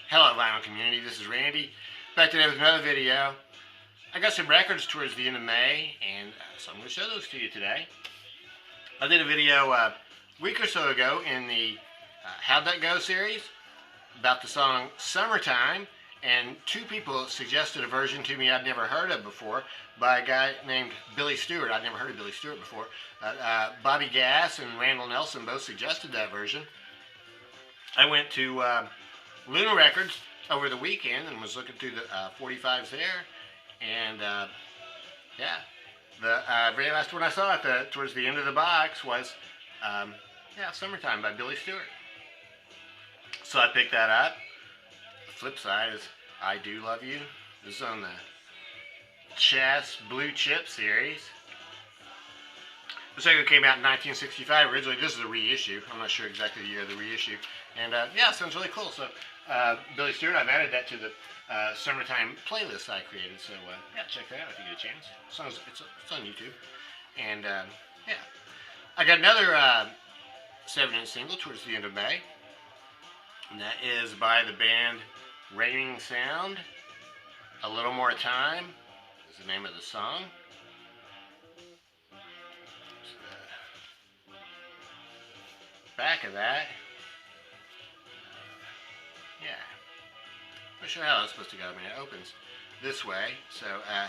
Hello vinyl community, this is Randy, back today with another video. I got some records towards the end of May, and so I'm going to show those to you today. I did a video a week or so ago in the How'd That Go series about the song Summertime, and two people suggested a version to me I'd never heard of before by a guy named Billy Stewart. I'd never heard of Billy Stewart before. Bobby Gass and Randall Nelson both suggested that version. I went to Luna Records over the weekend and was looking through the 45s there, and yeah, the very last one I saw towards the end of the box was Summertime by Billy Stewart. So I picked that up. The flip side is I Do Love You. This is on the Chess Blue Chip series. This record came out in 1965. Originally, this is a reissue. I'm not sure exactly the year of the reissue. And yeah, it sounds really cool. So Billy Stewart, I've added that to the Summertime playlist I created. So yeah, check that out if you get a chance. It's on YouTube. And yeah, I got another 7-inch single towards the end of May. And that is by the band Raining Sound. A Little More Time is the name of the song. Back of that. Yeah. I'm not sure how it's supposed to go. I mean, it opens this way. So, yeah,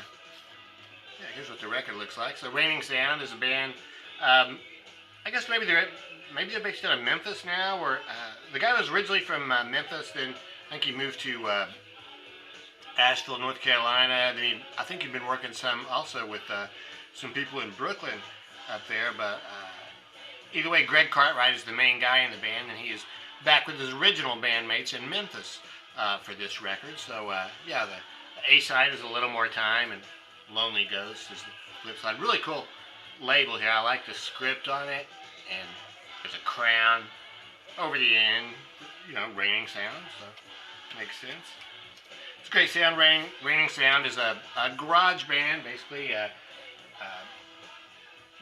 here's what the record looks like. So, Raining Sound is a band. I guess maybe they're based out of Memphis now. Or the guy was originally from Memphis. Then I think he moved to Asheville, North Carolina. Then I think he'd been working also with some people in Brooklyn up there. But either way, Greg Cartwright is the main guy in the band, and he is back with his original bandmates in Memphis for this record. So yeah, the A side is A Little More Time, and Lonely Ghost is the flip side. Really cool label here. I like the script on it, and there's a crown over the end. You know, Raining Sound, so makes sense. It's a great sound. Raining Sound is a garage band, basically.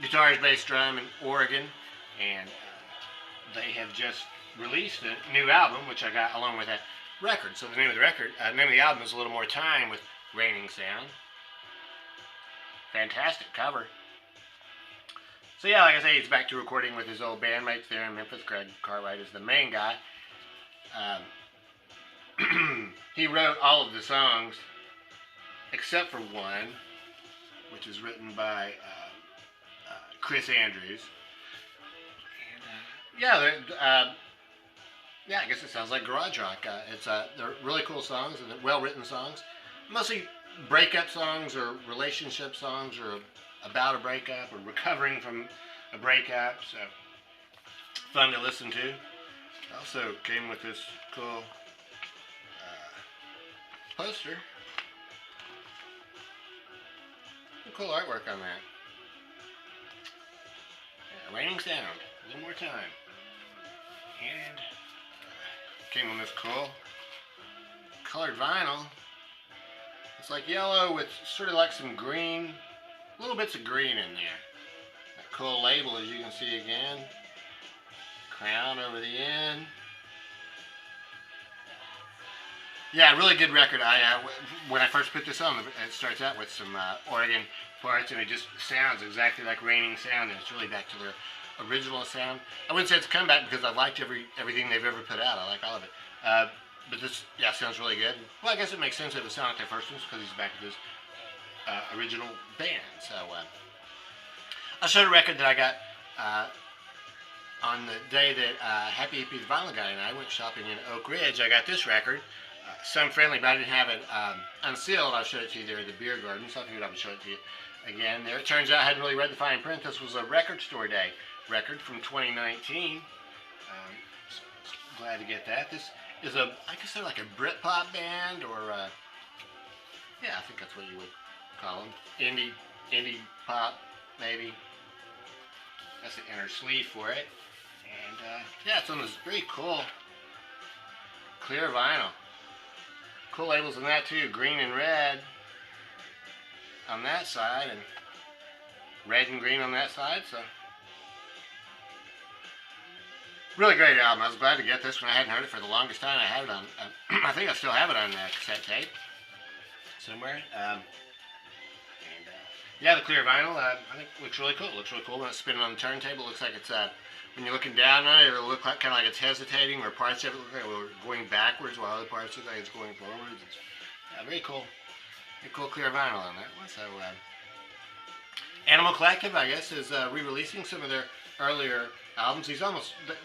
Guitars, bass, drum, and organ, and they have just released a new album, which I got along with that record. So the name of the album is A Little More Time with Raining Sound. Fantastic cover. So yeah, like I say, he's back to recording with his old bandmates there in Memphis. Greg Cartwright is the main guy. He wrote all of the songs except for one, which is written by Chris Andrews. And yeah, I guess it sounds like garage rock. They're really cool songs and well-written songs. Mostly breakup songs or relationship songs or about a breakup or recovering from a breakup. So fun to listen to. Also came with this cool poster. Cool artwork on that. Yeah, Raining Sound. A Little More Time. And came on this cool colored vinyl. It's like yellow with sort of like some green, little bits of green in there. That cool label, as you can see again. Crown over the end. Yeah, really good record. When I first put this on, it starts out with some organ parts, and it just sounds exactly like Raining Sound, and it's really back to their original sound. I wouldn't say it's a comeback because I liked everything they've ever put out. I like all of it. But this, yeah, sounds really good. Well, I guess it makes sense that it would sound like their first ones because he's back with his original band. So I'll show the record that I got on the day that Happy Hippie the Vinyl Guy and I went shopping in Oak Ridge. I got this record. Some friendly, but I didn't have it unsealed. I'll show it to you there at the beer garden, so I figured I would show it to you again there. It turns out I hadn't really read the fine print. This was a record store day record from 2019. So glad to get that. This is I guess they're like a Britpop band, or yeah, I think that's what you would call them. Indie pop, maybe. That's the inner sleeve for it. And yeah, it's on this very cool clear vinyl. Cool labels on that too, green and red on that side, and red and green on that side. So really great album. I was glad to get this one. I hadn't heard it for the longest time. I had it on, I think I still have it on cassette tape somewhere. Yeah, the clear vinyl, I think looks really cool. It looks really cool when it's spinning on the turntable. It looks like it's, when you're looking down on it, it'll look like, kind of like it's hesitating, or parts of it look like it's going backwards while other parts look like it's going forwards. It's, very cool. Very cool clear vinyl on that one. So, Animal Collective, I guess, is re-releasing some of their earlier albums.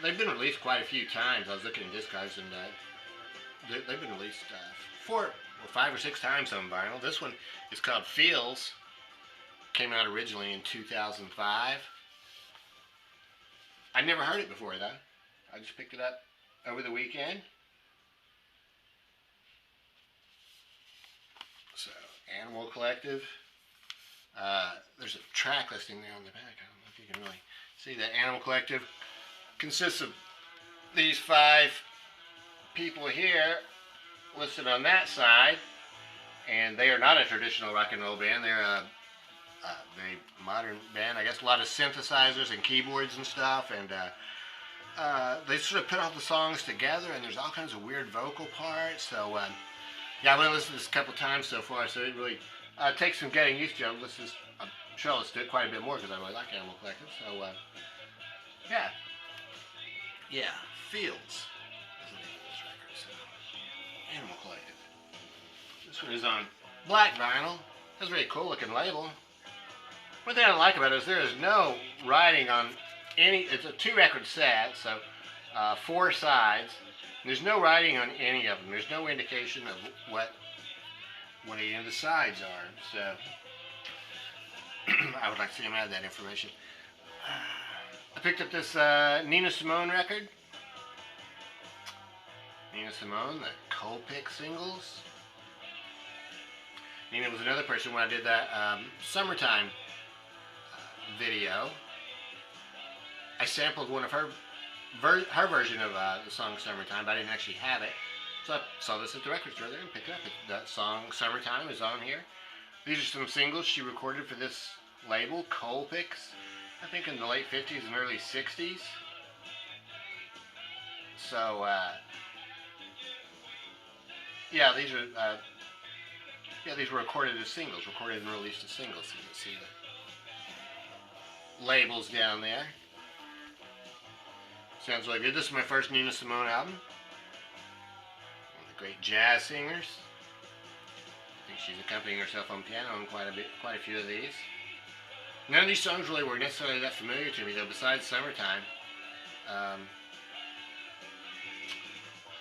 They've been released quite a few times. I was looking at discs, and they've been released 4 or 5 or 6 times on vinyl. This one is called Feels. Came out originally in 2005. I'd never heard it before, though. I just picked it up over the weekend. So, Animal Collective. There's a track listing there on the back. I don't know if you can really see that. Animal Collective consists of these 5 people here listed on that side, and they are not a traditional rock and roll band. They're a very modern band. I guess a lot of synthesizers and keyboards and stuff, and they sort of put all the songs together, and there's all kinds of weird vocal parts. So yeah, I've only listened to this a couple times so far, so it really takes some getting used to. I'm sure I'll listen to it quite a bit more because I really like Animal Collective. So yeah, Fields is the name of this record. So Animal Collective. This one is on black vinyl. Has a very cool looking label. One thing I like about it is there is no writing on any. It's a 2-record set, so 4 sides. There's no writing on any of them. There's no indication of what any of the sides are. So I would like to see them add that information. I picked up this Nina Simone record. Nina Simone, the Coldpick singles. Nina was another person when I did that Summertime video. I sampled one of her version of the song Summertime, but I didn't actually have it. So I saw this at the record store there and picked it up. That song Summertime is on here. These are some singles she recorded for this label, Coldpicks, I think in the late 50s and early 60s. So, yeah, these were recorded as singles, recorded and released as singles. So you can see the labels down there. Sounds really good. This is my first Nina Simone album. One of the great jazz singers. I think she's accompanying herself on piano on quite a few of these. None of these songs really were necessarily that familiar to me, though, besides Summertime.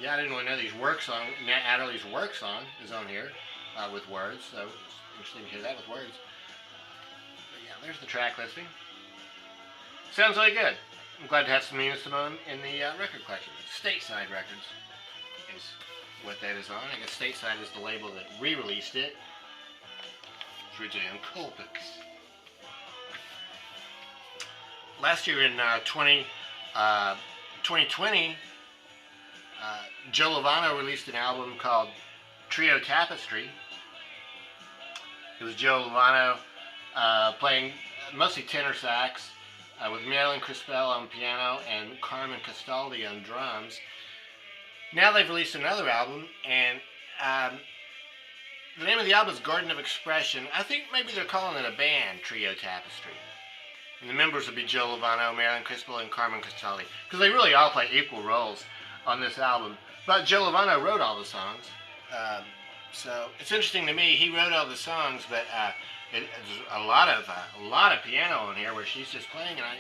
Yeah, I didn't really know these work song. Nat Adderley's Work Song is on here with words, so it's interesting to hear that with words. But yeah, there's the track listing. Sounds really good. I'm glad to have some Nina Simone in the record collection. Stateside Records is what that is on. I guess Stateside is the label that re-released it. It's originally on Coldpicks. Last year in 2020, Joe Lovano released an album called Trio Tapestry. It was Joe Lovano playing mostly tenor sax with Marilyn Crispell on piano and Carmen Castaldi on drums. Now they've released another album, and the name of the album is Garden of Expression. I think maybe they're calling it a band, Trio Tapestry. And the members would be Joe Lovano, Marilyn Crispell, and Carmen Castaldi, because they really all play equal roles on this album. But Joe Lovano wrote all the songs, so it's interesting to me. He wrote all the songs, but there's a lot of piano on here where she's just playing, and I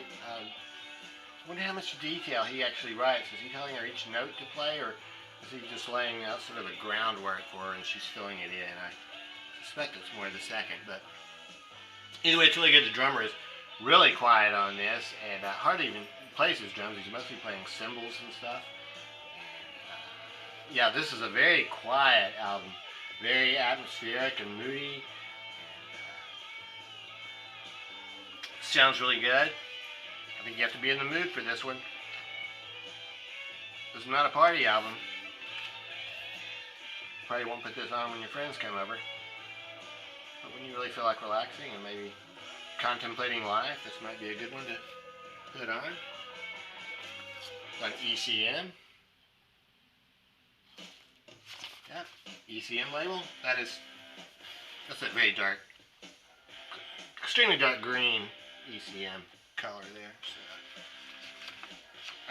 wonder how much detail he actually writes. Is he telling her each note to play, or is he just laying out sort of a groundwork for her and she's filling it in? I suspect it's more the second, but either way, it's really good. The drummer is really quiet on this, and hardly even plays his drums. He's mostly playing cymbals and stuff. And, yeah, this is a very quiet album, very atmospheric and moody. Sounds really good. I think you have to be in the mood for this one. This is not a party album. Probably won't put this on when your friends come over. But when you really feel like relaxing and maybe contemplating life, this might be a good one to put on. It's on ECM. ECM label. That's a very dark, extremely dark green ECM color there. So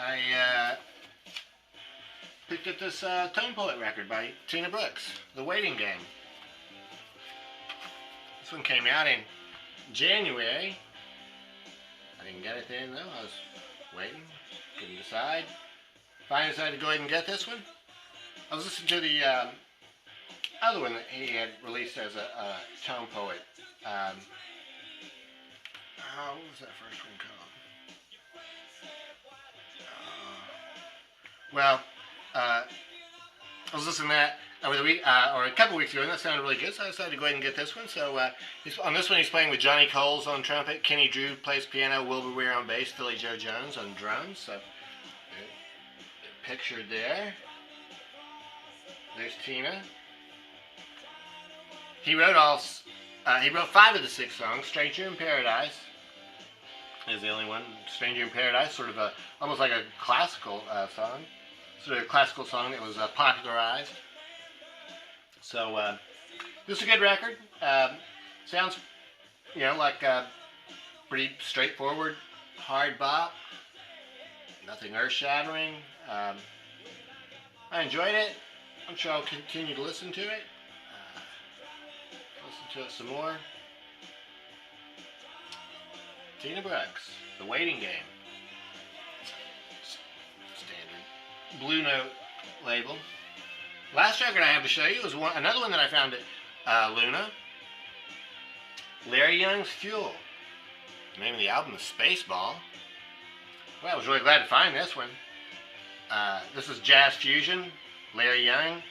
I picked up this Tone Poet record by Tina Brooks, The Waiting Game. This one came out in January. I didn't get it then though. I was waiting, couldn't decide. Finally decided to go ahead and get this one. I was listening to the other one that he had released as a Tone Poet. What was that first one called? I was listening to that over the week, or a couple weeks ago, and that sounded really good, so I decided to go ahead and get this one. So on this one, he's playing with Johnny Coles on trumpet, Kenny Drew plays piano, Wilbur Weir on bass, Philly Joe Jones on drums. So pictured there. There's Tina. He wrote 5 of the 6 songs. Stranger in Paradise is the only one. Stranger in Paradise, sort of almost like a classical song. Sort of a classical song that was popularized. So this is a good record. Sounds, like pretty straightforward, hard bop. Nothing earth-shattering. I enjoyed it. I'm sure I'll continue to listen to it. Listen to it some more. Tina Brooks, The Waiting Game. Standard Blue Note label. Last record I have to show you is another one that I found at Luna. Larry Young's Fuel. The name of the album is Spaceball. Well, I was really glad to find this one. This is Jazz Fusion. Larry Young,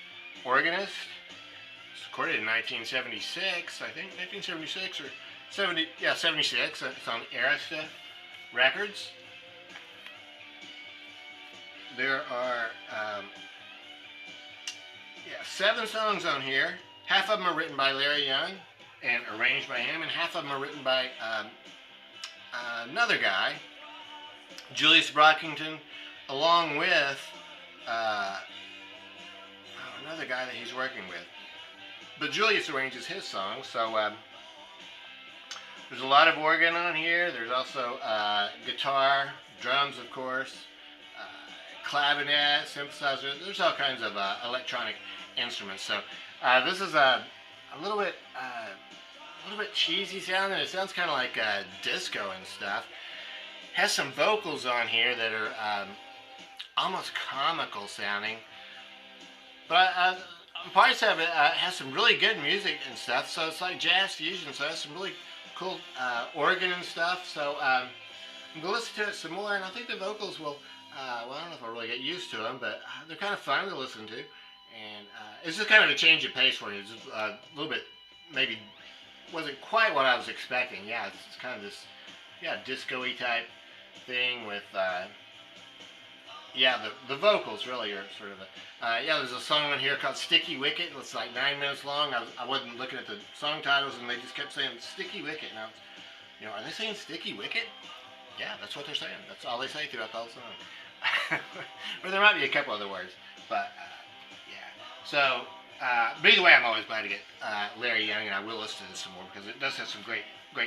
organist. It's recorded in 1976, I think. 1976 or 70, yeah, 76. It's on Arista Records. There are 7 songs on here. Half of them are written by Larry Young and arranged by him, and half of them are written by another guy, Julius Brockington, along with another guy that he's working with. But Julius arranges his songs, so there's a lot of organ on here. There's also guitar, drums, of course, clavinet, synthesizer. There's all kinds of electronic instruments. So this is a little bit cheesy sounding. It sounds kind of like disco and stuff. Has some vocals on here that are almost comical sounding, but parts of it has some really good music and stuff. So it's like jazz fusion. So it has some really cool organ and stuff. So I'm gonna listen to it some more, and I think the vocals will. Well, I don't know if I'll really get used to them, but they're kind of fun to listen to. And it's just kind of a change of pace for me. It's just a little bit, maybe wasn't quite what I was expecting. Yeah, it's kind of this, disco-y type thing with, the vocals really are sort of there's a song on here called Sticky Wicket. It's like 9 minutes long. I wasn't looking at the song titles, and they just kept saying Sticky Wicket. Now, are they saying Sticky Wicket? Yeah, that's what they're saying. That's all they say throughout the whole song. Or there might be a couple other words, but So, but either way, I'm always glad to get Larry Young, and I will listen to this some more because it does have some great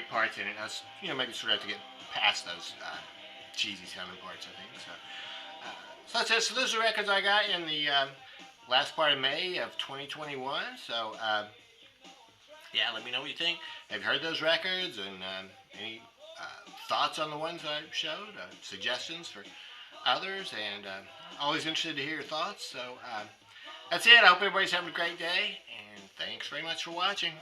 parts in it. And that's, maybe sort of have to get past those cheesy sounding parts, I think. So that's it. So those are records I got in the last part of May of 2021. So let me know what you think. Have you heard those records, and any thoughts on the ones I showed, suggestions for others, and always interested to hear your thoughts. So that's it. I hope everybody's having a great day, and thanks very much for watching.